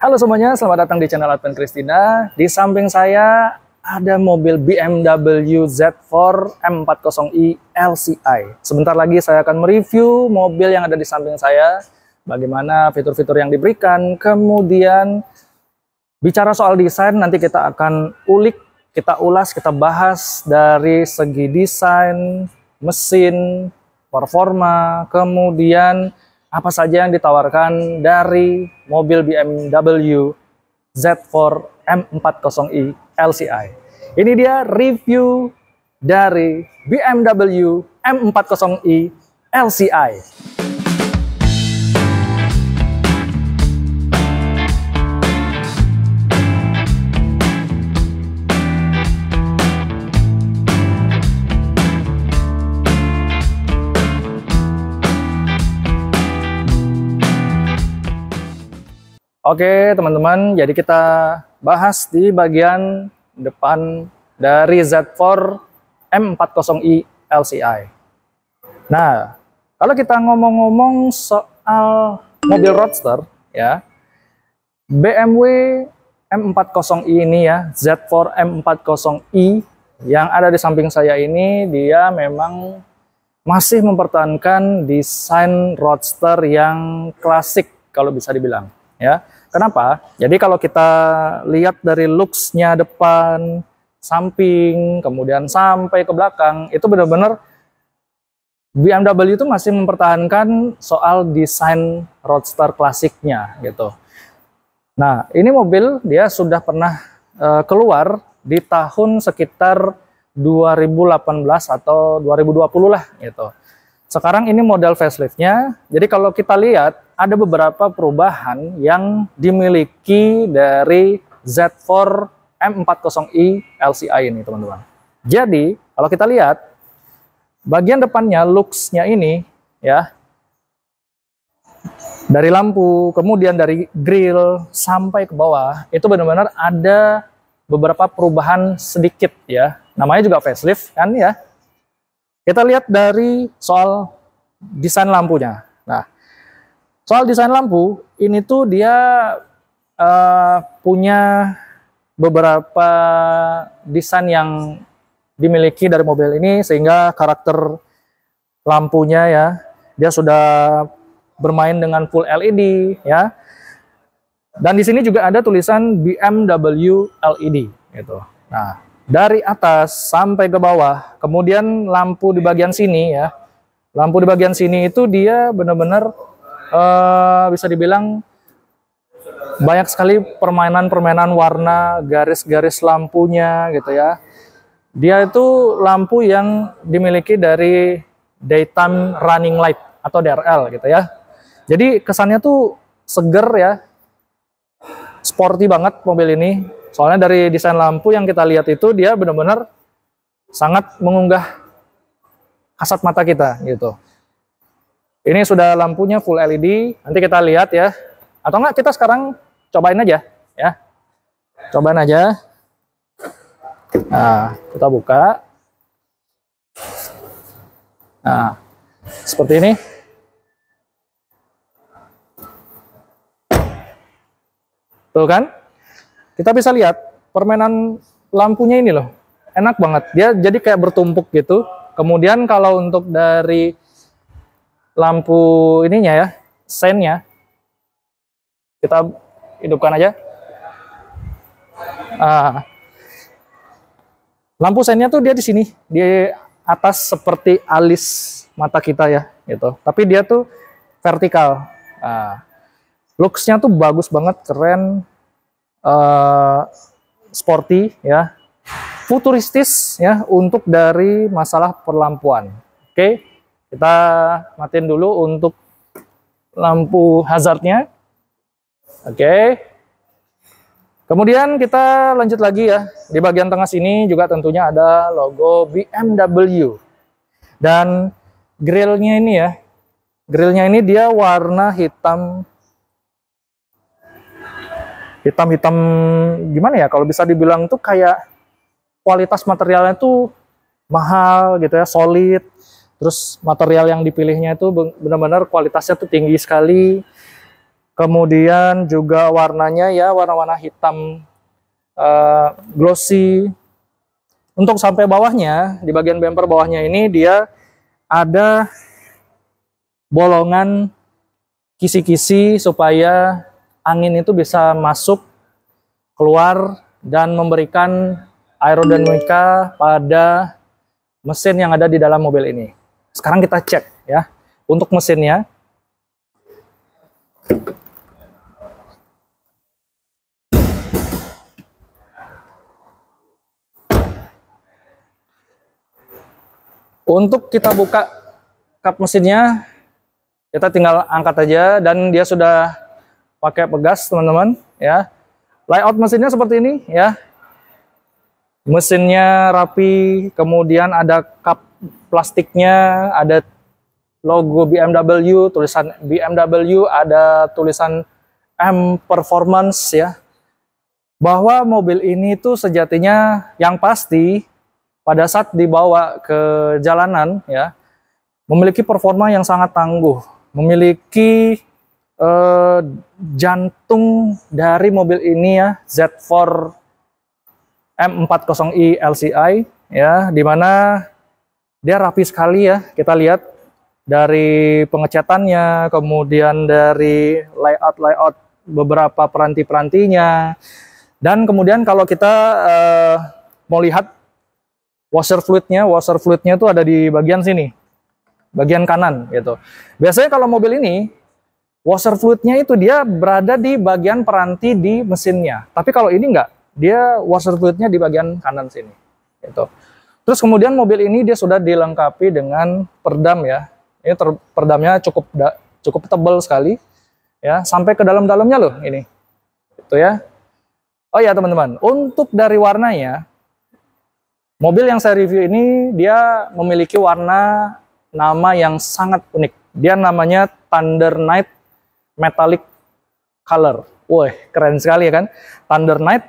Halo semuanya, selamat datang di channel Advent Christina. Di samping saya ada mobil BMW Z4 M40i LCI. Sebentar lagi saya akan mereview mobil yang ada di samping saya, bagaimana fitur-fitur yang diberikan. Kemudian bicara soal desain, nanti kita akan ulik, kita ulas, kita bahas dari segi desain, mesin, performa, kemudian apa saja yang ditawarkan dari mobil BMW Z4 M40i LCI. Ini dia review dari BMW M40i LCI. Oke teman-teman, jadi kita bahas di bagian depan dari Z4 M40i LCI. Nah, kalau kita ngomong-ngomong soal mobil roadster ya, BMW M40i ini ya, Z4 M40i yang ada di samping saya ini, dia memang masih mempertahankan desain roadster yang klasik kalau bisa dibilang ya. Kenapa? Jadi kalau kita lihat dari looks-nya depan, samping, kemudian sampai ke belakang, itu benar-benar BMW itu masih mempertahankan soal desain roadster klasiknya gitu. Nah, ini mobil dia sudah pernah keluar di tahun sekitar 2018 atau 2020 lah gitu. Sekarang ini model facelift-nya. Jadi kalau kita lihat ada beberapa perubahan yang dimiliki dari Z4 M40i LCI ini teman-teman. Jadi kalau kita lihat bagian depannya, looks-nya ini ya, dari lampu, kemudian dari grill sampai ke bawah, itu benar-benar ada beberapa perubahan sedikit ya. Namanya juga facelift kan ya. Kita lihat dari soal desain lampunya. Nah, soal desain lampu, ini tuh dia punya beberapa desain yang dimiliki dari mobil ini, sehingga karakter lampunya ya, dia sudah bermain dengan full LED ya. Dan di sini juga ada tulisan BMW LED gitu. Nah, dari atas sampai ke bawah, kemudian lampu di bagian sini ya, lampu di bagian sini itu dia benar-benar bisa dibilang banyak sekali permainan-permainan warna, garis-garis lampunya gitu ya. Dia itu lampu yang dimiliki dari daytime running light atau DRL gitu ya. Jadi kesannya tuh seger ya, sporty banget mobil ini. Soalnya dari desain lampu yang kita lihat itu dia benar-benar sangat mengunggah kasat mata kita gitu. Ini sudah lampunya full LED, nanti kita lihat ya. Atau enggak kita sekarang cobain aja ya. Cobain aja. Nah, kita buka. Nah, seperti ini. Tuh kan? Kita bisa lihat permainan lampunya ini loh, enak banget. Dia jadi kayak bertumpuk gitu. Kemudian kalau untuk dari lampu ininya ya, sennya, kita hidupkan aja. Lampu sennya tuh dia di sini, di atas seperti alis mata kita ya, gitu. Tapi dia tuh vertikal. Looks-nya tuh bagus banget, keren. Sporty ya, futuristis ya untuk dari masalah perlampuan. Oke, kita matiin dulu untuk lampu hazardnya. Oke, kemudian kita lanjut lagi ya. Di bagian tengah sini juga tentunya ada logo BMW dan grillnya ini ya, grillnya ini dia warna hitam gimana ya, kalau bisa dibilang tuh kayak kualitas materialnya tuh mahal gitu ya, solid. Terus material yang dipilihnya itu benar-benar kualitasnya tuh tinggi sekali. Kemudian juga warnanya ya warna-warna hitam glossy. Untuk sampai bawahnya, di bagian bumper bawahnya ini dia ada bolongan kisi-kisi supaya angin itu bisa masuk, keluar, dan memberikan aerodinamika pada mesin yang ada di dalam mobil ini. Sekarang kita cek ya untuk mesinnya. Untuk kita buka kap mesinnya, kita tinggal angkat aja dan dia sudah pakai pegas, teman-teman ya. Layout mesinnya seperti ini ya. Mesinnya rapi, kemudian ada kap plastiknya, ada logo BMW, tulisan BMW, ada tulisan M Performance ya. Bahwa mobil ini tuh sejatinya yang pasti pada saat dibawa ke jalanan ya, memiliki performa yang sangat tangguh, memiliki jantung dari mobil ini ya, Z4 M40i LCI ya, dimana dia rapi sekali ya. Kita lihat dari pengecatannya, kemudian dari layout beberapa peranti-perantinya, dan kemudian kalau kita mau lihat washer fluidnya itu ada di bagian sini, bagian kanan gitu. Biasanya kalau mobil ini washer fluidnya itu dia berada di bagian peranti di mesinnya, tapi kalau ini enggak, dia washer fluidnya di bagian kanan sini gitu. Terus kemudian mobil ini dia sudah dilengkapi dengan perdam ya. Ini perdamnya cukup tebal sekali ya, sampai ke dalam-dalamnya loh ini. Itu ya. Oh ya teman-teman, untuk dari warnanya, mobil yang saya review ini dia memiliki warna nama yang sangat unik. Dia namanya Thunder Night Metallic Color. Wah, keren sekali ya kan? Thunder Night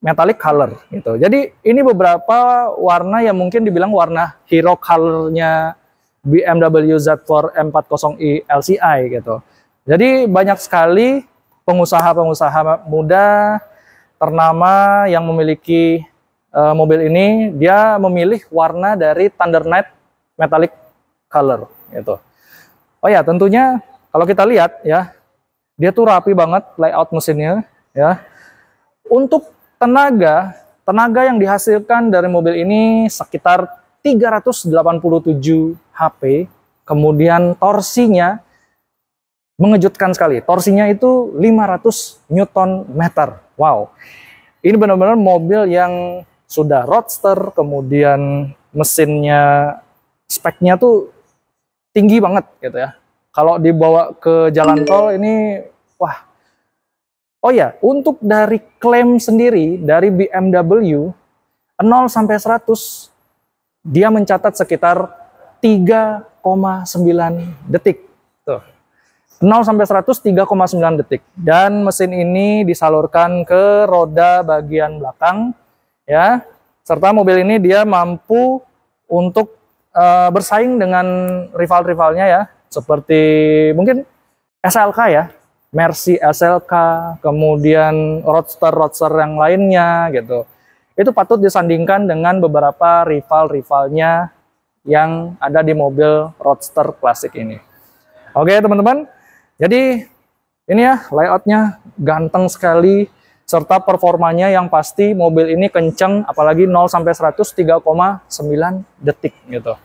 Metallic Color gitu. Jadi ini beberapa warna yang mungkin dibilang warna hero colornya BMW Z4 M40i LCI gitu. Jadi banyak sekali pengusaha-pengusaha muda ternama yang memiliki mobil ini, dia memilih warna dari Thunder Night Metallic Color gitu. Oh ya, tentunya kalau kita lihat ya, dia tuh rapi banget layout mesinnya ya. Untuk tenaga yang dihasilkan dari mobil ini sekitar 387 HP, kemudian torsinya mengejutkan sekali. Torsinya itu 500 Newton meter. Wow. Ini benar-benar mobil yang sudah roadster, kemudian mesinnya speknya tuh tinggi banget gitu ya. Kalau dibawa ke jalan tol ini wah. Oh ya, untuk dari klaim sendiri dari BMW 0 sampai 100 dia mencatat sekitar 3,9 detik. Tuh. 0 sampai 100 3,9 detik. Dan mesin ini disalurkan ke roda bagian belakang ya. Serta mobil ini dia mampu untuk bersaing dengan rival-rivalnya ya, seperti mungkin SLK ya, Mercy SLK, kemudian roadster yang lainnya gitu. Itu patut disandingkan dengan beberapa rival-rivalnya yang ada di mobil roadster klasik ini. Oke teman-teman, jadi ini ya layoutnya ganteng sekali, serta performanya yang pasti mobil ini kenceng, apalagi 0 sampai 100 3,9 detik gitu.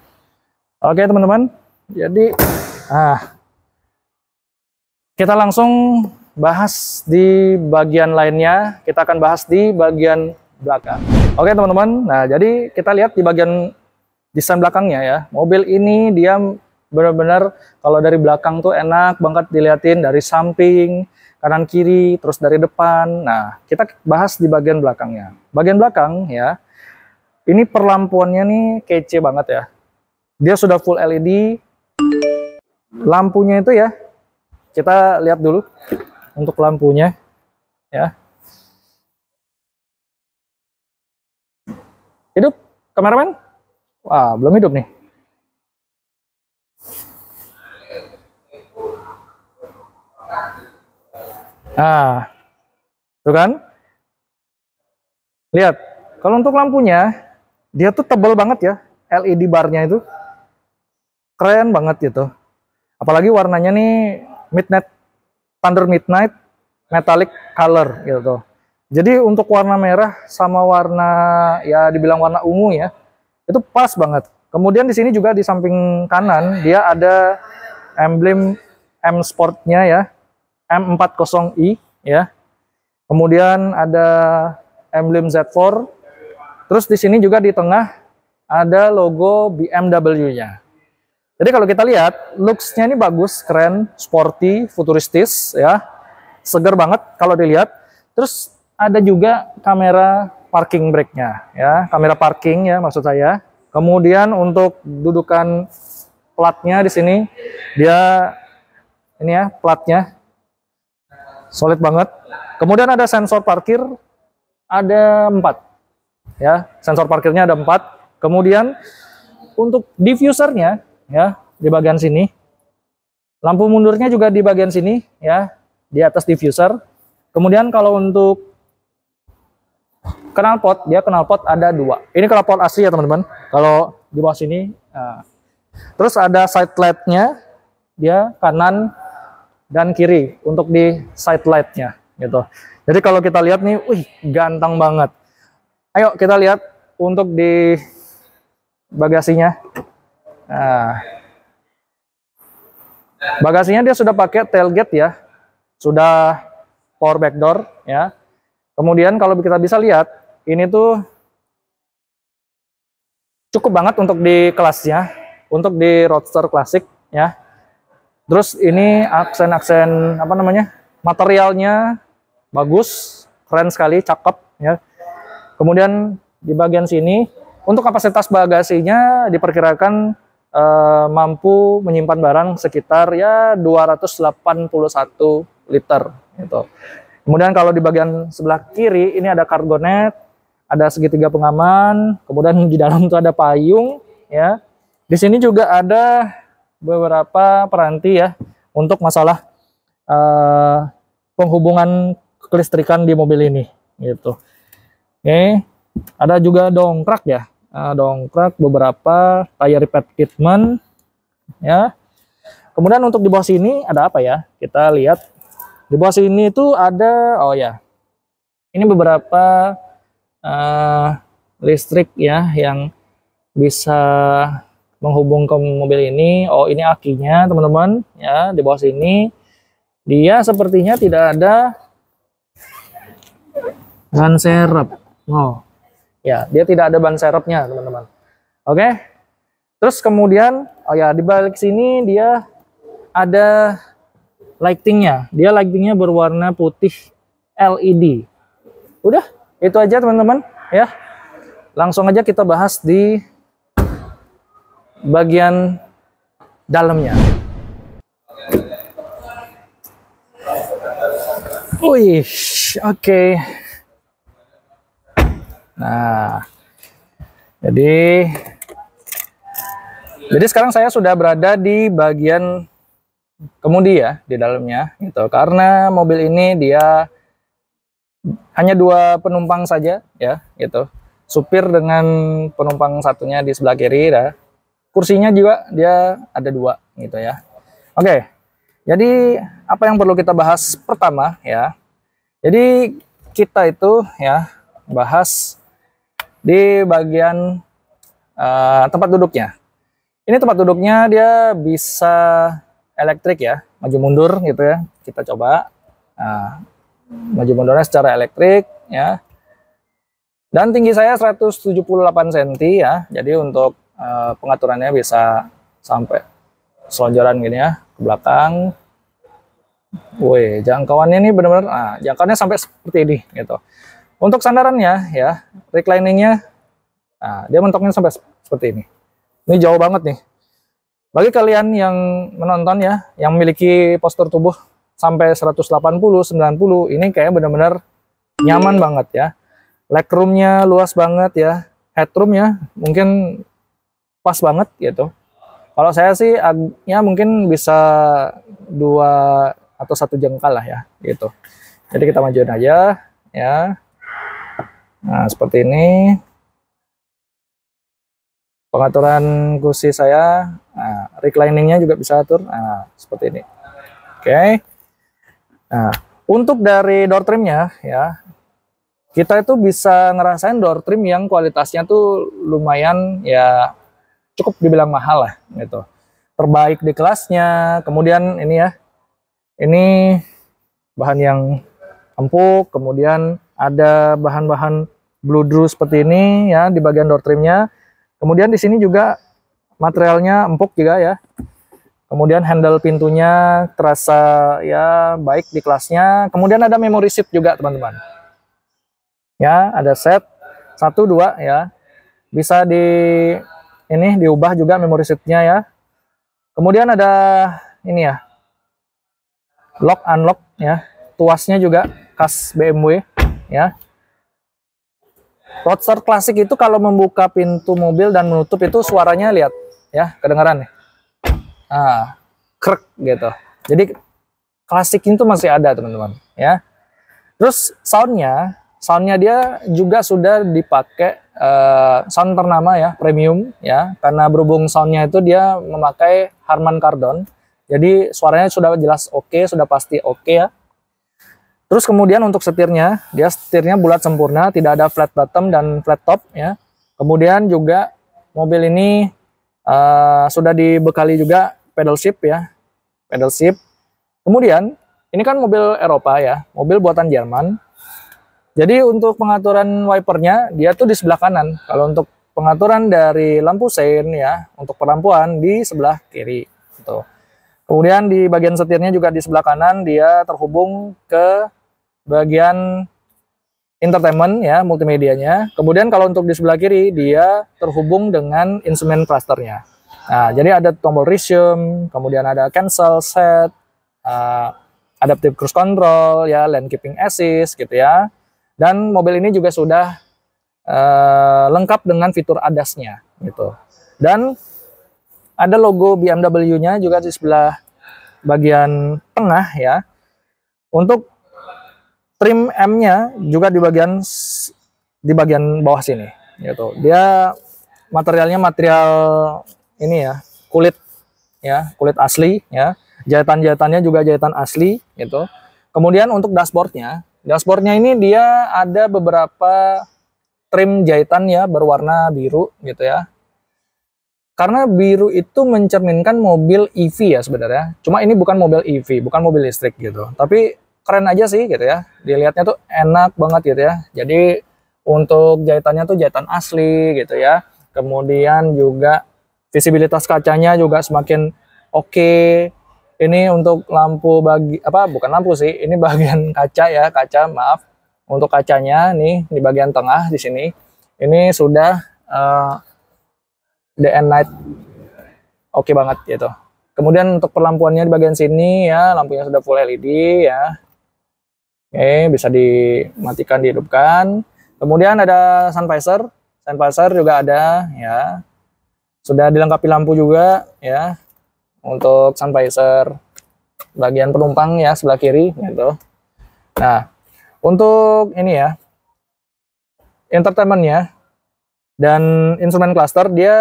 Oke teman-teman, jadi kita langsung bahas di bagian lainnya. Kita akan bahas di bagian belakang. Oke teman-teman, nah jadi kita lihat di bagian desain belakangnya ya. Mobil ini dia benar-benar kalau dari belakang tuh enak banget dilihatin, dari samping, kanan kiri, terus dari depan. Nah, kita bahas di bagian belakangnya. Bagian belakang ya, ini perlampuannya nih kece banget ya. Dia sudah full LED. Lampunya itu ya, kita lihat dulu untuk lampunya ya. Hidup kameramen? Wah, belum hidup nih. Nah, tuh kan? Lihat, kalau untuk lampunya, dia tuh tebal banget ya, LED barnya itu. Keren banget gitu. Apalagi warnanya nih Midnight Thunder Midnight Metallic Color gitu. Jadi untuk warna merah sama warna ya dibilang warna ungu ya, itu pas banget. Kemudian di sini juga di samping kanan dia ada emblem M Sportnya ya, M40i ya. Kemudian ada emblem Z4. Terus di sini juga di tengah ada logo BMW-nya. Jadi kalau kita lihat, looks-nya ini bagus, keren, sporty, futuristis, ya, seger banget kalau dilihat. Terus ada juga kamera parking brake-nya, ya, kamera parking ya maksud saya. Kemudian untuk dudukan platnya di sini, dia ini ya platnya solid banget. Kemudian ada sensor parkir, ada 4, ya, sensor parkirnya ada 4. Kemudian untuk diffusernya ya di bagian sini, lampu mundurnya juga di bagian sini ya, di atas diffuser. Kemudian kalau untuk knalpot, dia knalpot ada 2. Ini knalpot asli ya teman-teman. Kalau di bawah sini, nah. Terus ada side lightnya, dia kanan dan kiri untuk di side lightnya gitu. Jadi kalau kita lihat nih, wih ganteng banget. Ayo kita lihat untuk di bagasinya. Nah, bagasinya dia sudah pakai tailgate ya, sudah power back door ya. Kemudian kalau kita bisa lihat, ini tuh cukup banget untuk di kelasnya, untuk di Roadster Classic ya. Terus ini aksen-aksen apa namanya, materialnya bagus, keren sekali, cakep ya. Kemudian di bagian sini untuk kapasitas bagasinya diperkirakan mampu menyimpan barang sekitar ya 281 liter gitu. Kemudian kalau di bagian sebelah kiri ini ada cargo net, ada segitiga pengaman, kemudian di dalam itu ada payung ya. Di sini juga ada beberapa peranti ya untuk masalah penghubungan kelistrikan di mobil ini gitu. Oke, ada juga dongkrak ya. Dongkrak, beberapa tire replacement ya. Kemudian untuk di bawah sini ada apa ya? Kita lihat di bawah sini itu ada, oh ya, ini beberapa listrik ya yang bisa menghubungkan mobil ini. Oh, ini akinya teman-teman ya. Di bawah sini dia sepertinya tidak ada ban serep. Oh ya, dia tidak ada ban serepnya teman-teman. Oke. Terus kemudian, oh ya, di balik sini dia ada lightingnya. Dia lightingnya berwarna putih LED. Udah, itu aja teman-teman ya. Langsung aja kita bahas di bagian dalamnya. Wih, oke. Nah, jadi sekarang saya sudah berada di bagian kemudi ya, di dalamnya gitu. Karena mobil ini dia hanya 2 penumpang saja ya gitu. Supir dengan penumpang satunya di sebelah kiri ya. Kursinya juga dia ada 2 gitu ya. Oke. Jadi apa yang perlu kita bahas pertama ya. Jadi kita itu ya bahas di bagian tempat duduknya. Ini tempat duduknya dia bisa elektrik ya, maju mundur gitu ya. Kita coba. Nah, maju mundurnya secara elektrik ya. Dan tinggi saya 178 cm ya. Jadi untuk pengaturannya bisa sampai selonjoran gini ya ke belakang. Woi, jangkauannya ini benar-benar, nah, jangkauannya sampai seperti ini gitu. Untuk sandarannya ya, recliningnya, nah, dia mentoknya sampai seperti ini. Ini jauh banget nih. Bagi kalian yang menonton ya, yang memiliki postur tubuh sampai 180, 90, ini kayak benar-benar nyaman banget ya. Legroomnya luas banget ya. Headroomnya mungkin pas banget gitu. Kalau saya sih ya mungkin bisa 2 atau 1 jengkal lah ya gitu. Jadi kita majuin aja ya. Nah, seperti ini pengaturan kursi saya. Nah, recliningnya juga bisa atur. Nah, seperti ini. Oke. Nah, untuk dari door trimnya ya, kita itu bisa ngerasain door trim yang kualitasnya tuh lumayan ya, cukup dibilang mahal lah gitu. Terbaik di kelasnya. Kemudian ini ya, ini bahan yang empuk, kemudian ada bahan-bahan bludru seperti ini ya di bagian door trimnya. Kemudian di sini juga materialnya empuk juga ya. Kemudian handle pintunya terasa ya baik di kelasnya. Kemudian ada memory seat juga teman-teman. Ya, ada set 1 2 ya. Bisa ini diubah juga memory seatnya ya. Kemudian ada ini ya, lock unlock ya. Tuasnya juga khas BMW ya. Roadster klasik itu kalau membuka pintu mobil dan menutup itu suaranya lihat ya, kedengaran nih. Nah, krek gitu. Jadi klasik itu masih ada teman-teman ya. Terus soundnya dia juga sudah dipakai sound ternama ya, premium ya, karena berhubung soundnya itu dia memakai Harman Kardon. Jadi suaranya sudah jelas oke, sudah pasti oke ya. Terus kemudian untuk setirnya, dia setirnya bulat sempurna, tidak ada flat bottom dan flat top ya. Kemudian juga mobil ini sudah dibekali juga pedal shift ya, pedal shift. Kemudian ini kan mobil Eropa ya, mobil buatan Jerman. Jadi untuk pengaturan wipernya dia tuh di sebelah kanan. Kalau untuk pengaturan dari lampu sein ya, untuk pelampuan di sebelah kiri. Gitu. Kemudian di bagian setirnya juga di sebelah kanan, dia terhubung ke bagian entertainment ya, multimedianya. Kemudian kalau untuk di sebelah kiri dia terhubung dengan instrument clusternya. Nah, jadi ada tombol resume, kemudian ada cancel, set, adaptive cruise control ya, lane keeping assist gitu ya. Dan mobil ini juga sudah lengkap dengan fitur ADAS-nya gitu. Dan ada logo BMW-nya juga di sebelah bagian tengah ya. Untuk trim M-nya juga di bagian bawah sini gitu. Dia materialnya material ini ya, kulit asli ya. Jahitan-jahitannya juga jahitan asli gitu. Kemudian untuk dashboardnya ini dia ada beberapa trim jahitan ya berwarna biru gitu ya. Karena biru itu mencerminkan mobil EV ya sebenarnya. Cuma ini bukan mobil EV, bukan mobil listrik gitu. Tapi keren aja sih gitu ya, dilihatnya tuh enak banget gitu ya. Jadi untuk jahitannya tuh jahitan asli gitu ya. Kemudian juga visibilitas kacanya juga semakin oke. Ini untuk lampu bukan lampu sih, ini bagian kaca ya, kaca maaf. Untuk kacanya nih di bagian tengah di sini, ini sudah day and night oke banget gitu. Kemudian untuk perlampuannya di bagian sini ya, lampunya sudah full LED ya. Oke, bisa dimatikan, dihidupkan. Kemudian ada sun visor juga ada ya. Sudah dilengkapi lampu juga ya. Untuk sun visor bagian penumpang ya sebelah kiri gitu. Nah, untuk ini ya, entertainmentnya dan instrument cluster dia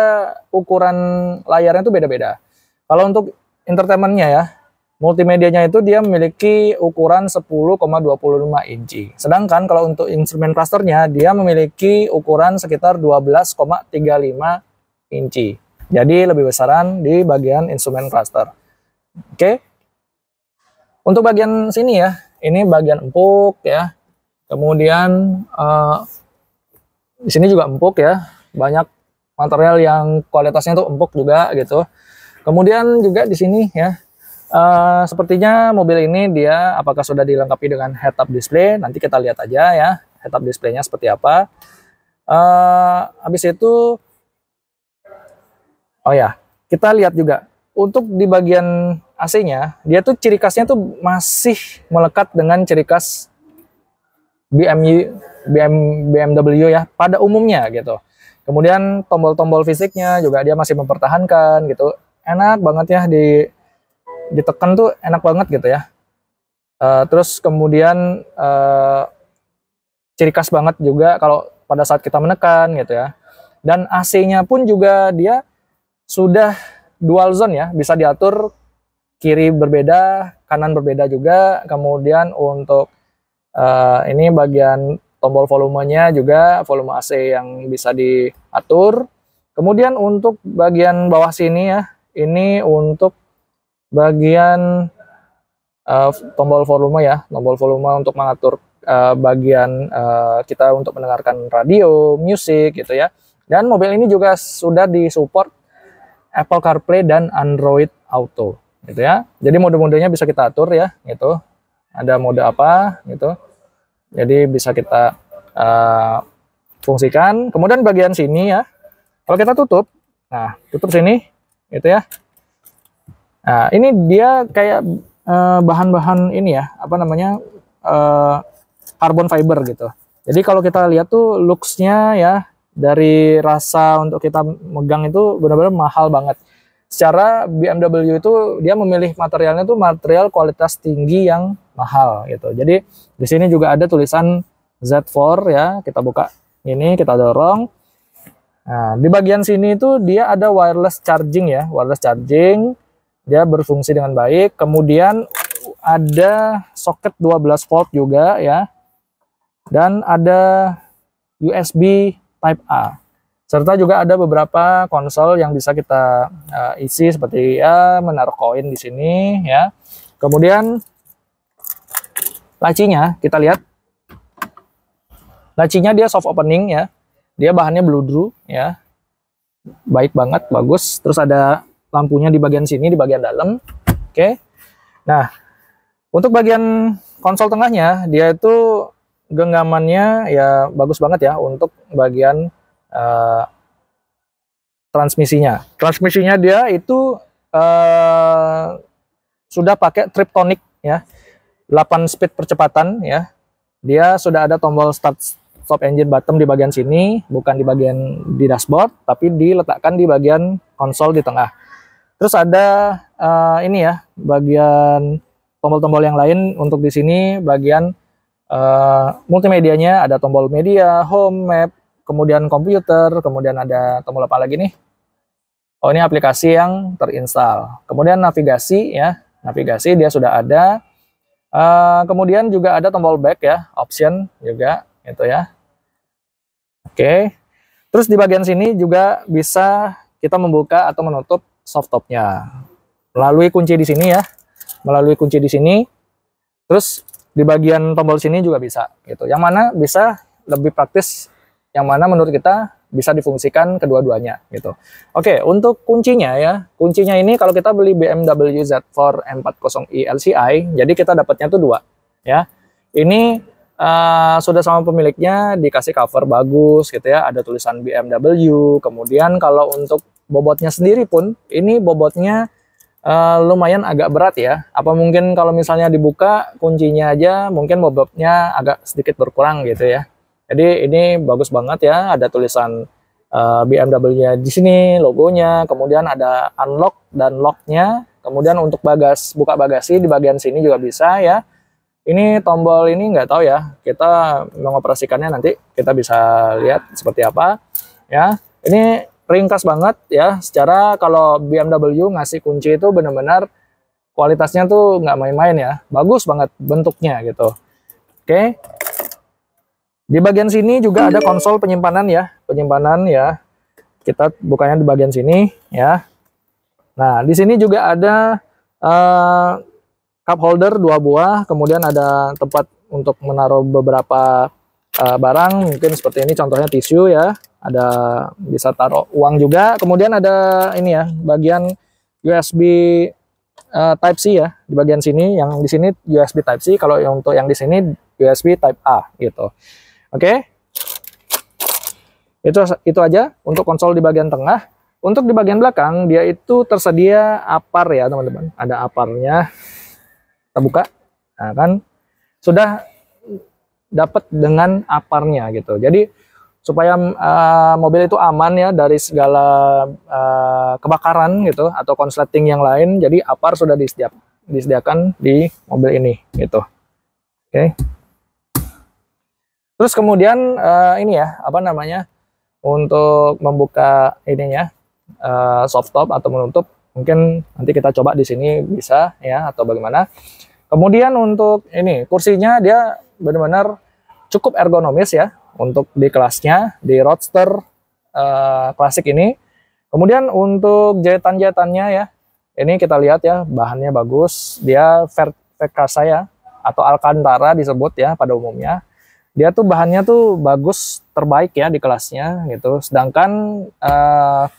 ukuran layarnya itu beda-beda. Kalau untuk entertainmentnya ya, multimedianya itu dia memiliki ukuran 10,25 inci. Sedangkan kalau untuk instrumen clusternya dia memiliki ukuran sekitar 12,35 inci. Jadi lebih besaran di bagian instrumen cluster. Oke. Untuk bagian sini ya, ini bagian empuk ya. Kemudian di sini juga empuk ya. Banyak material yang kualitasnya tuh empuk juga gitu. Kemudian juga di sini ya, sepertinya mobil ini dia apakah sudah dilengkapi dengan head-up display, nanti kita lihat aja ya head-up display-nya seperti apa. Habis itu, oh ya, kita lihat juga untuk di bagian AC-nya, dia tuh ciri khasnya tuh masih melekat dengan ciri khas BMW ya pada umumnya gitu. Kemudian tombol-tombol fisiknya juga dia masih mempertahankan gitu. Enak banget ya ditekan tuh enak banget gitu ya. Terus kemudian ciri khas banget juga kalau pada saat kita menekan gitu ya. Dan AC-nya pun juga dia sudah dual zone ya, bisa diatur kiri berbeda, kanan berbeda juga. Kemudian untuk ini bagian tombol volumenya juga volume AC yang bisa diatur. Kemudian untuk bagian bawah sini ya, ini untuk bagian tombol volume ya, tombol volume untuk mengatur bagian kita untuk mendengarkan radio, musik gitu ya. Dan mobil ini juga sudah disupport Apple CarPlay dan Android Auto gitu ya. Jadi mode-modenya bisa kita atur ya gitu. Ada mode apa gitu. Jadi bisa kita fungsikan. Kemudian bagian sini ya. Kalau kita tutup, nah tutup sini gitu ya. Nah, ini dia kayak bahan-bahan ini ya, apa namanya, carbon fiber gitu. Jadi kalau kita lihat tuh looks-nya ya, dari rasa untuk kita megang itu benar-benar mahal banget. Secara BMW itu dia memilih materialnya tuh material kualitas tinggi yang mahal gitu. Jadi di sini juga ada tulisan Z4 ya, kita buka ini, kita dorong. Nah, di bagian sini itu dia ada wireless charging ya, wireless charging. Dia berfungsi dengan baik. Kemudian ada soket 12 volt juga ya. Dan ada USB Type A. Serta juga ada beberapa konsol yang bisa kita isi seperti ya menaruh koin di sini ya. Kemudian lacinya kita lihat. Lacinya dia soft opening ya. Dia bahannya bludru ya. Baik banget, bagus. Terus ada lampunya di bagian sini, di bagian dalam. Oke. Nah, untuk bagian konsol tengahnya, dia itu genggamannya ya bagus banget ya untuk bagian transmisinya. Transmisinya dia itu sudah pakai Triptonic ya. 8 speed percepatan ya. Dia sudah ada tombol start stop engine button di bagian sini, bukan di bagian di dashboard, tapi diletakkan di bagian konsol di tengah. Terus ada ini ya, bagian tombol-tombol yang lain untuk di sini bagian multimedianya, ada tombol media, home, map, kemudian komputer, kemudian ada tombol apa lagi nih? Oh, ini aplikasi yang terinstall. Kemudian navigasi ya, navigasi dia sudah ada. Kemudian juga ada tombol back ya, option juga gitu ya. Oke. Terus di bagian sini juga bisa kita membuka atau menutup softtopnya melalui kunci di sini ya, melalui kunci di sini. Terus di bagian tombol sini juga bisa gitu. Yang mana bisa lebih praktis, yang mana menurut kita bisa difungsikan kedua-duanya gitu. Oke, untuk kuncinya ya, kuncinya ini kalau kita beli BMW Z4 M40i LCI, jadi kita dapatnya tuh 2 ya. Ini sudah sama pemiliknya, dikasih cover bagus gitu ya, ada tulisan BMW. Kemudian kalau untuk bobotnya sendiri pun, ini bobotnya lumayan agak berat ya. Apa mungkin kalau misalnya dibuka kuncinya aja mungkin bobotnya agak sedikit berkurang gitu ya. Jadi ini bagus banget ya, ada tulisan BMW-nya di sini, logonya, kemudian ada unlock dan locknya. Kemudian untuk buka bagasi di bagian sini juga bisa ya. Ini tombol ini nggak tahu ya, kita mengoperasikannya nanti kita bisa lihat seperti apa ya. Ini ringkas banget ya, secara kalau BMW ngasih kunci itu benar-benar kualitasnya tuh nggak main-main ya, bagus banget bentuknya gitu. Oke. Di bagian sini juga ada konsol penyimpanan ya, kita bukanya di bagian sini ya. Nah, di sini juga ada cup holder 2 buah, kemudian ada tempat untuk menaruh beberapa barang, mungkin seperti ini contohnya tisu ya, ada bisa taruh uang juga. Kemudian ada ini ya, bagian USB Type C ya, di bagian sini. Yang di sini USB Type C, kalau untuk yang di sini USB Type A gitu. Oke. Itu aja untuk konsol di bagian tengah. Untuk di bagian belakang dia itu tersedia apar ya teman-teman. Ada aparnya. Kita buka. Nah kan sudah dapat dengan aparnya gitu. Jadi supaya mobil itu aman ya dari segala kebakaran gitu atau konsleting yang lain. Jadi apar sudah disediakan di mobil ini gitu. Oke. Terus kemudian ini ya, apa namanya, untuk membuka ininya soft top atau menutup, mungkin nanti kita coba di sini bisa ya atau bagaimana. Kemudian untuk ini kursinya dia benar-benar cukup ergonomis ya untuk di kelasnya di Roadster klasik ini. Kemudian untuk jahitan-jahitannya ya, ini kita lihat ya, bahannya bagus, dia Vercasa ya atau Alcantara disebut ya pada umumnya. Dia tuh bahannya tuh bagus, terbaik ya di kelasnya gitu. Sedangkan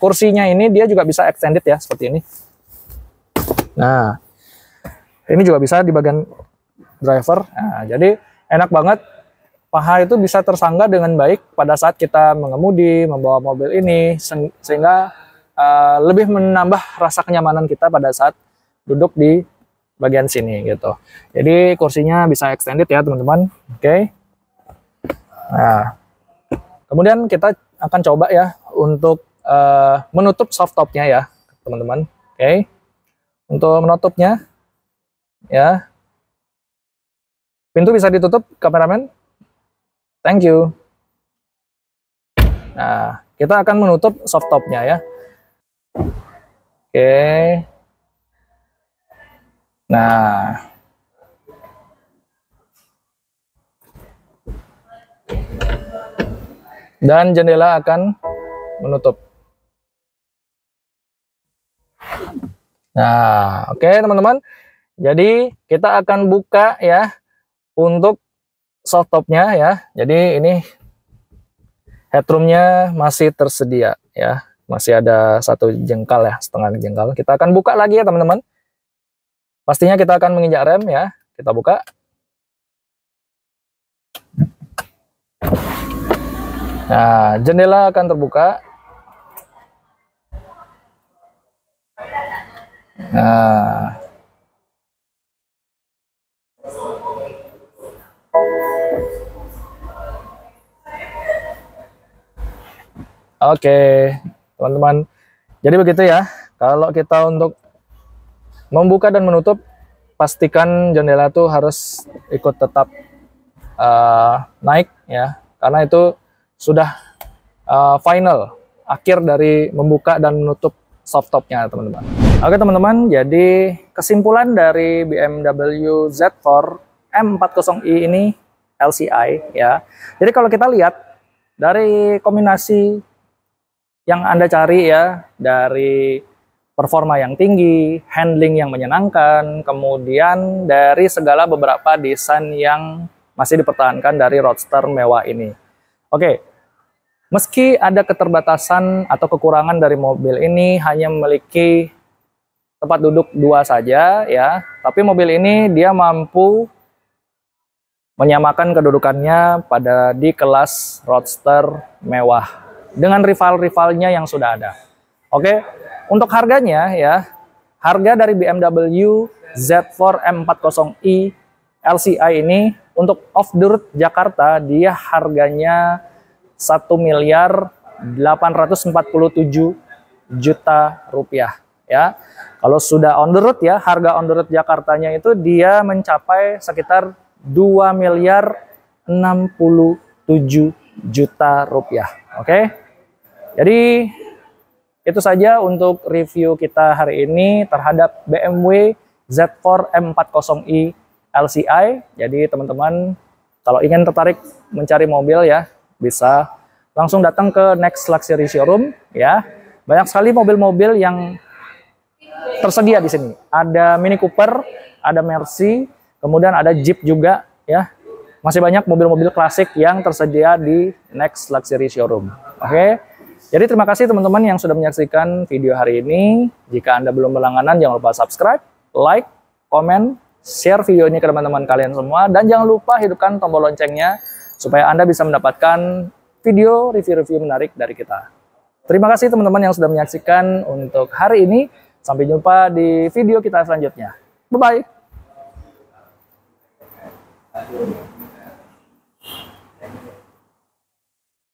kursinya ini dia juga bisa extended ya seperti ini. Nah, ini juga bisa di bagian driver. Nah, jadi enak banget. Paha itu bisa tersangga dengan baik pada saat kita mengemudi, membawa mobil ini, sehingga lebih menambah rasa kenyamanan kita pada saat duduk di bagian sini gitu. Jadi kursinya bisa extended ya teman-teman. Oke. Nah, kemudian kita akan coba ya untuk menutup soft topnya ya teman-teman. Oke. Untuk menutupnya ya, pintu bisa ditutup kameramen. Thank you. Nah, kita akan menutup soft topnya ya. Oke. Nah, dan jendela akan menutup. Nah, oke teman-teman. Jadi kita akan buka ya untuk soft topnya ya. Jadi ini headroomnya masih tersedia ya. Masih ada 1 jengkal ya, setengah jengkal. Kita akan buka lagi ya teman-teman. Pastinya kita akan menginjak rem ya. Kita buka. Nah, jendela akan terbuka. Nah, oke, teman-teman. Jadi begitu ya. Kalau kita untuk membuka dan menutup, pastikan jendela itu harus ikut tetap naik ya, karena itu sudah final akhir dari membuka dan menutup soft topnya teman-teman. Oke teman-teman, jadi kesimpulan dari BMW Z4 M40i ini LCI ya. Jadi kalau kita lihat dari kombinasi yang Anda cari ya, dari performa yang tinggi, handling yang menyenangkan, kemudian dari segala beberapa desain yang masih dipertahankan dari Roadster mewah ini. Oke, meski ada keterbatasan atau kekurangan dari mobil ini hanya memiliki tempat duduk 2 saja ya, tapi mobil ini dia mampu menyamakan kedudukannya di kelas Roadster mewah dengan rival-rivalnya yang sudah ada. Oke, untuk harganya ya, harga dari BMW Z4 M40i LCI ini untuk off the road Jakarta dia harganya 1.847.000.000 rupiah ya. Kalau sudah on the road ya, harga on the road Jakartanya itu dia mencapai sekitar 2.067.000.000 rupiah. Oke. Jadi itu saja untuk review kita hari ini terhadap BMW Z4 M40i LCI. Jadi teman-teman kalau ingin tertarik mencari mobil ya, bisa langsung datang ke Next Luxury Showroom ya. Banyak sekali mobil-mobil yang tersedia di sini. Ada Mini Cooper, ada Mercy, kemudian ada Jeep juga ya. Masih banyak mobil-mobil klasik yang tersedia di Next Luxury Showroom. Oke. Jadi terima kasih teman-teman yang sudah menyaksikan video hari ini. Jika Anda belum berlangganan, jangan lupa subscribe, like, komen, share video ini ke teman-teman kalian semua, dan jangan lupa hidupkan tombol loncengnya supaya Anda bisa mendapatkan video review-review menarik dari kita. Terima kasih teman-teman yang sudah menyaksikan untuk hari ini. Sampai jumpa di video kita selanjutnya. Bye-bye.